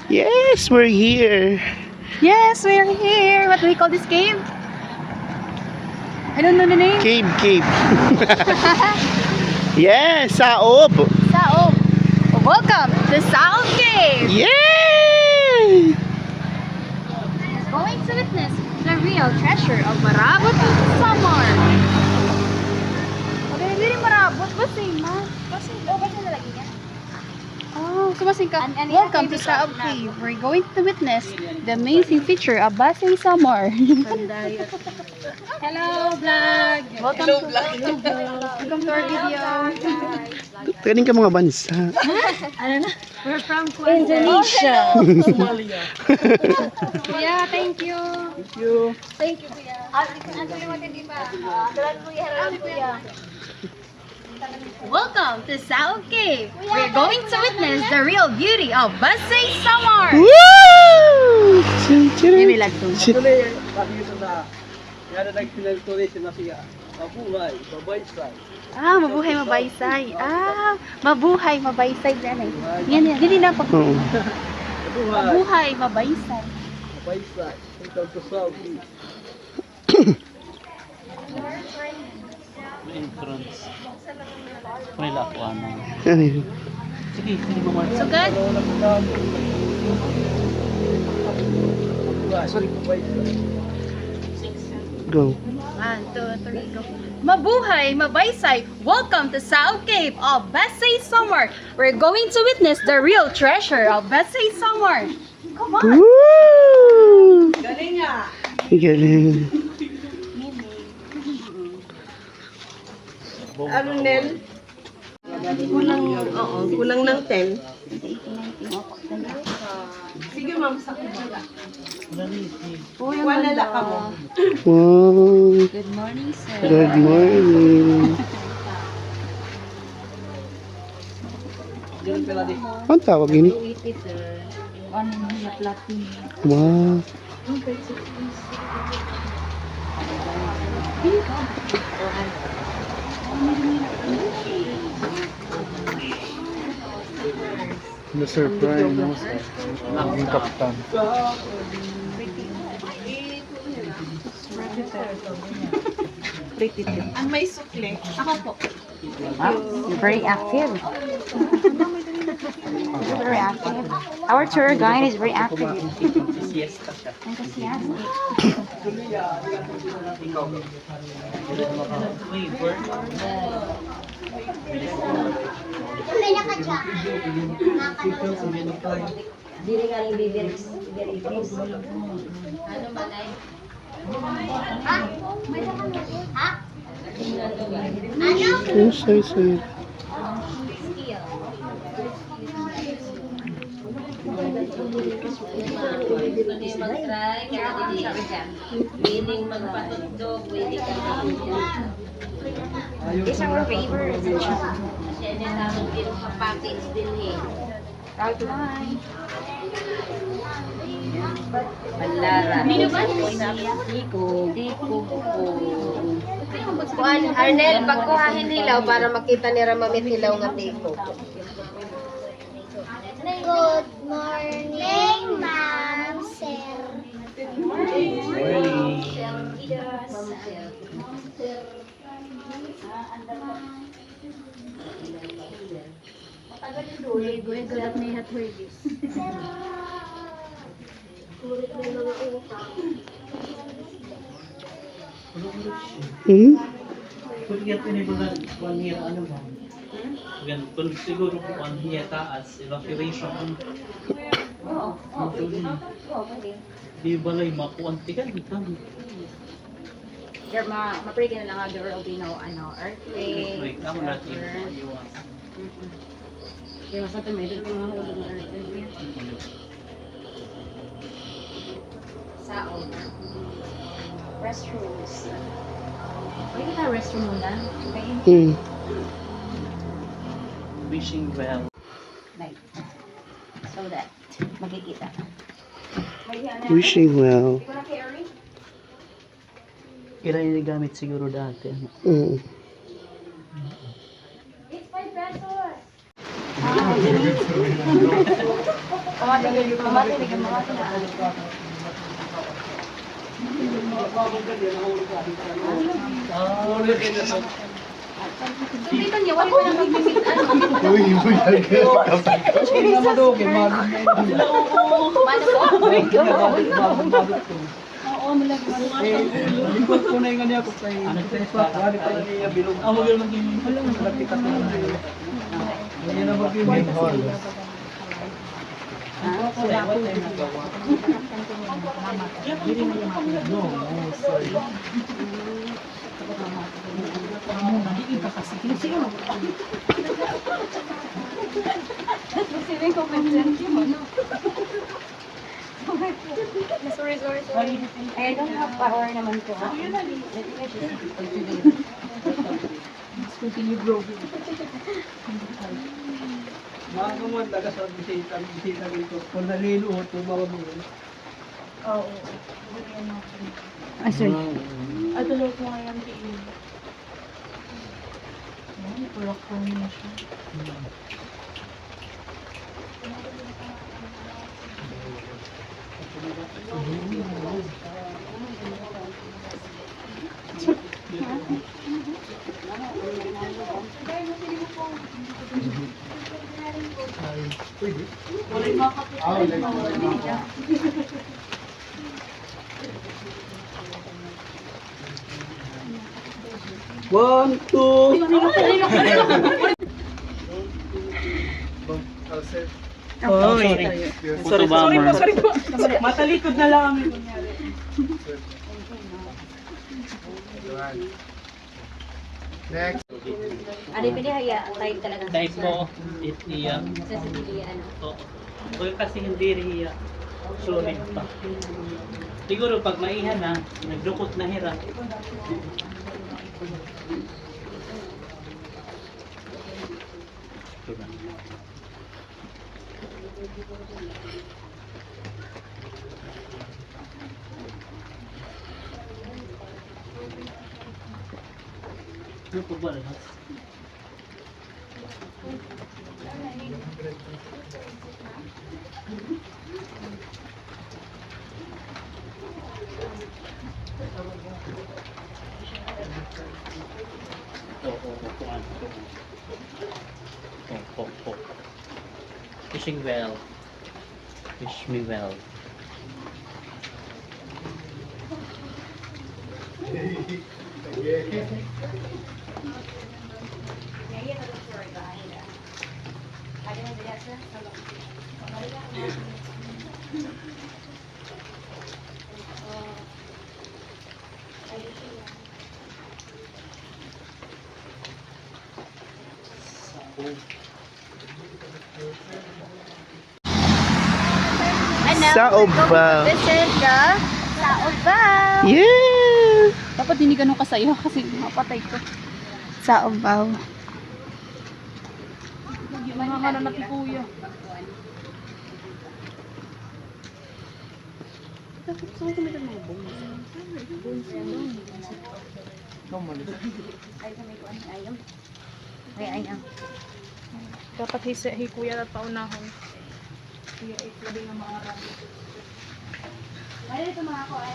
Yes, we're here. Yes, we're here. What do we call this cave? I don't know the name. Cave. Yes, Saob. Saob. Welcome to Saob Cave. Yay! Going to witness the real treasure of Marabot Samar. Okay, hindi rin Marabot. Basing, ma. Basing na lagi niya. Oh, so basing ka. Welcome to Saob Cave. We're going to witness the amazing feature of Basing Samar. Hello, vlog! Welcome to our video. Galing ka mga bansa. We're from Indonesia. Somalia. Yeah, thank you. Thank you. Thank you, Kuya. Welcome to Saob Cave. We're going to witness the real beauty of Basing Samar. Woo! Tuloy, nakikita na. Yan ang nagpinagtuloy na siya. Mabuhay, babaysay. Ah, mabuhay mabaysay. Ah, mabuhay mabaysay. Yan. Hindi na pag Oo. Mabuhay, mabuhay mabaysay. babaysay. Ito to Saudi. Entrance. May lakuan. Ano yun? Sige, mamar. So good? Sorry, babaysay. Go. 1, 2, 3, go. Mabuhay, mabaysay. Welcome to Saob Cave of Basing Samar. We're going to witness the real treasure of Basing Samar. Come on. Woo! Galing nga. Galing. Ano, Nel? Kulang ng 10. Sige, ma'am, sa kumala. Wala ka mo. Wow. Good morning, sir. Good morning. Ang tawag yun? Wow. Na-surprise mo sa yung kapitan. Ang may sukle. Ako po. You're very active. You're very active. Our tour guide is very active. Enthusiastic. Dili nga yung bibiris. Ano ba na Ha? Ha? Ano? Oh, sorry. Pwede mag-try, kaya hindi siya dyan. Willing magpatugtog, willing ka mag-tugtog. These are our favorites. Kasi yan yung namin package din eh. Bye. Balara. Ano ba? Kuan, Arnel, pagkuhahin hilaw para makita ni Ramamit hilaw nga tiko. Good morning, ma'am, sir. Hmm? Kung yan tinibulan, 1 year ano ba? Kung siguro 1 year taas, evacuation. Oo. Di balay makuan tigan ito. Ma-pray ka na lang there will be no earthquake. Wait, ako natin. Kaya sa ito may mga hulog ng earthquake. Saob. Restrooms. Pwede ka restroom muna. Okay? Hmm. Wishing well. Like, so that makikita. Wishing well. Kira yung gamit siguro dati. Ano? Mm. Dito niya, wala pa nang nagbibigay. Sorry. I don't have power naman po. One, two. Oh, sorry. Sorry po. Matalikod na lang kami kunyari. Next. Ano yung pinahaya? Type talaga. Type mo, iya. Sa Sibilia, ano? Oo. Kung kasi hindi riya, sulit pa. Siguro pag maihan na, nagdukot na hirap. Ano po ba lahat? Fishing well. Fish me well. Sa Obaw. Visit ka sa Obaw. Yeah! Dapat hindi ganun kasaya kasi mapatay ko. Sa Obaw. Nakakana na kuya. Dapat hikuya at paunahon. Kaya itlabing ang mga rami. Ay, ito mga ko ay.